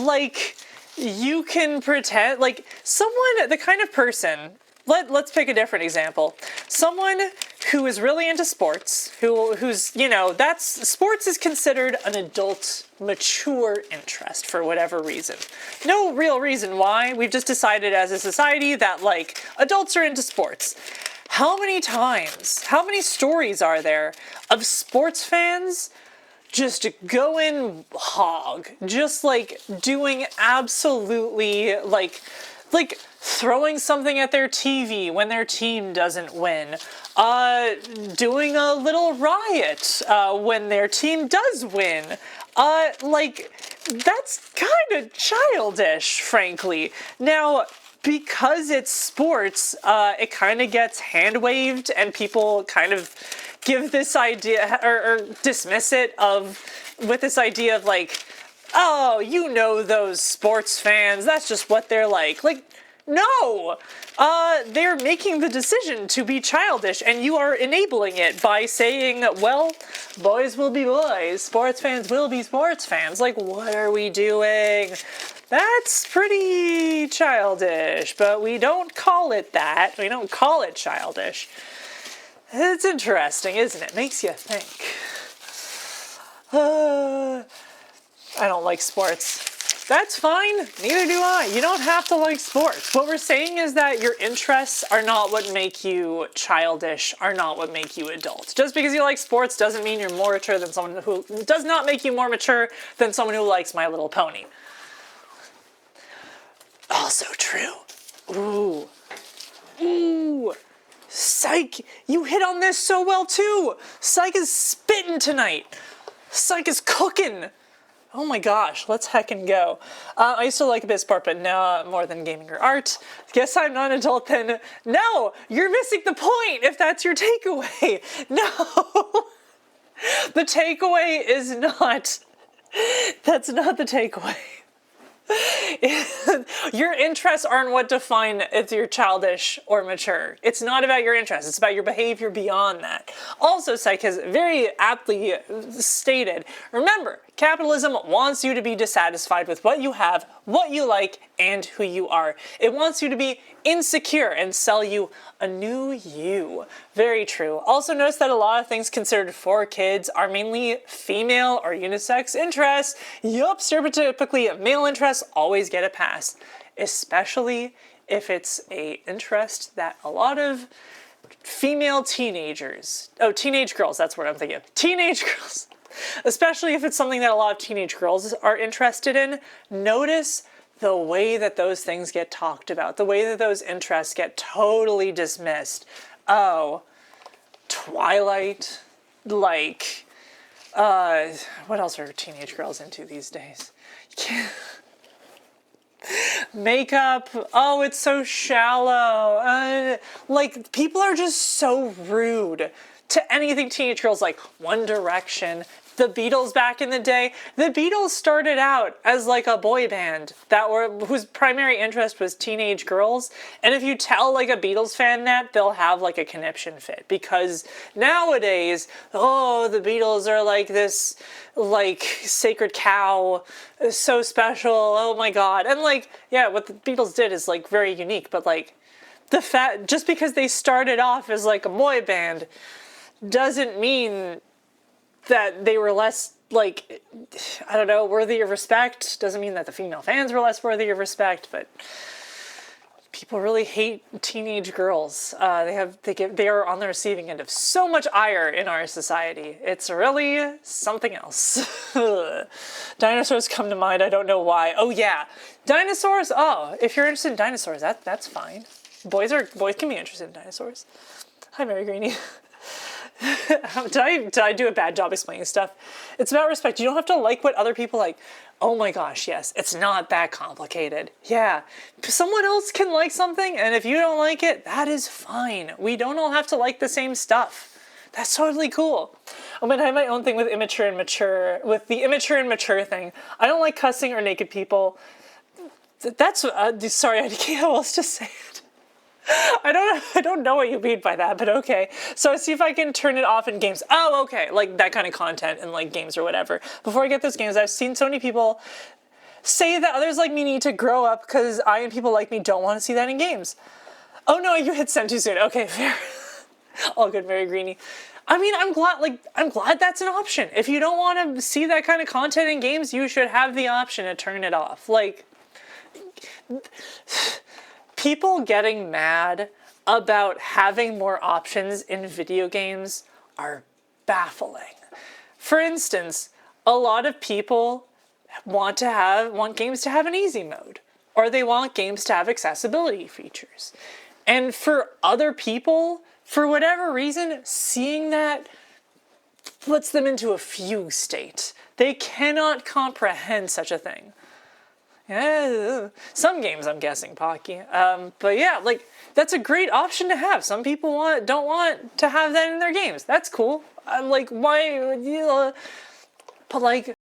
like, you can pretend, like, someone, the kind of person, let's pick a different example. Someone who is really into sports, who's, you know, sports is considered an adult, mature interest for whatever reason. No real reason why. We've just decided as a society that, like, adults are into sports. How many stories are there of sports fans just going hog, just like doing absolutely like throwing something at their TV when their team doesn't win, doing a little riot when their team does win. Like, that's kind of childish, frankly. Now, because it's sports, it kind of gets hand-waved, and people kind of give this idea, or dismiss it, with this idea of like, oh, you know those sports fans, that's just what they're like. Like, no! They're making the decision to be childish, and you are enabling it by saying, well, boys will be boys, sports fans will be sports fans. Like, what are we doing? That's pretty childish, but we don't call it that. We don't call it childish. It's interesting, isn't it? Makes you think. I don't like sports. That's fine. Neither do I. You don't have to like sports. What we're saying is that your interests are not what make you childish, are not what make you adult. Just because you like sports doesn't mean you're more mature than someone who does not make you more mature than someone who likes My Little Pony. Also true. Ooh. Ooh. Psych! You hit on this so well too! Psych is spitting tonight! Psych is cooking! Oh my gosh, let's heckin' go. I used to like a bit of sport, but now more than gaming or art. Guess I'm not an adult then. No! You're missing the point if that's your takeaway! No! The takeaway is not... That's not the takeaway. Your interests aren't what define if you're childish or mature. It's not about your interests. It's about your behavior beyond that. Also, Psych has very aptly stated, remember, capitalism wants you to be dissatisfied with what you have, what you like, and who you are. It wants you to be insecure and sell you a new you. Very true. Also notice that a lot of things considered for kids are mainly female or unisex interests. Yup, stereotypically male interests always get a pass, especially if it's a interest that a lot of female teenagers, teenage girls, that's what I'm thinking of, teenage girls, especially if it's something that a lot of teenage girls are interested in, notice the way that those things get talked about, the way that those interests get totally dismissed. Oh, Twilight, like, what else are teenage girls into these days? Makeup, oh, it's so shallow. Like, people are just so rude to anything teenage girls like. One Direction, the Beatles back in the day. The Beatles started out as like a boy band whose primary interest was teenage girls. And if you tell like a Beatles fan that, they'll have like a conniption fit, because nowadays, oh, the Beatles are like this like sacred cow, so special, oh my god. And like, yeah, what the Beatles did is like very unique, but like just because they started off as like a boy band doesn't mean that they were less, like, I don't know, worthy of respect. Doesn't mean that the female fans were less worthy of respect, but people really hate teenage girls. They are on the receiving end of so much ire in our society. It's really something else. Dinosaurs come to mind, I don't know why. Oh yeah, dinosaurs, oh, if you're interested in dinosaurs, that's fine. Boys can be interested in dinosaurs. Hi, Mary Greenie. Did I do a bad job explaining stuff? It's about respect. You don't have to like what other people like. Oh my gosh, yes. It's not that complicated. Yeah. Someone else can like something, and if you don't like it, that is fine. We don't all have to like the same stuff. That's totally cool. I'm gonna have my own thing with immature and mature. With the immature and mature thing. I don't like cussing or naked people. That's, sorry, I can't how else to say it. I don't know what you mean by that, but okay. So see if I can turn it off in games. Oh, okay, like that kind of content in like games or whatever. Before I get those games, I've seen so many people say that others like me need to grow up because I and people like me don't want to see that in games. Oh no, you hit send too soon. Okay, fair. All good, Mary Greenie. I mean, I'm glad that's an option. If you don't want to see that kind of content in games, you should have the option to turn it off. Like, people getting mad about having more options in video games are baffling. For instance, a lot of people want games to have an easy mode, or they want games to have accessibility features. And for other people, for whatever reason, seeing that puts them into a fugue state. They cannot comprehend such a thing. Some games, I'm guessing, Pocky. But yeah, like, that's a great option to have. Some people don't want to have that in their games. That's cool. Like, why? But like,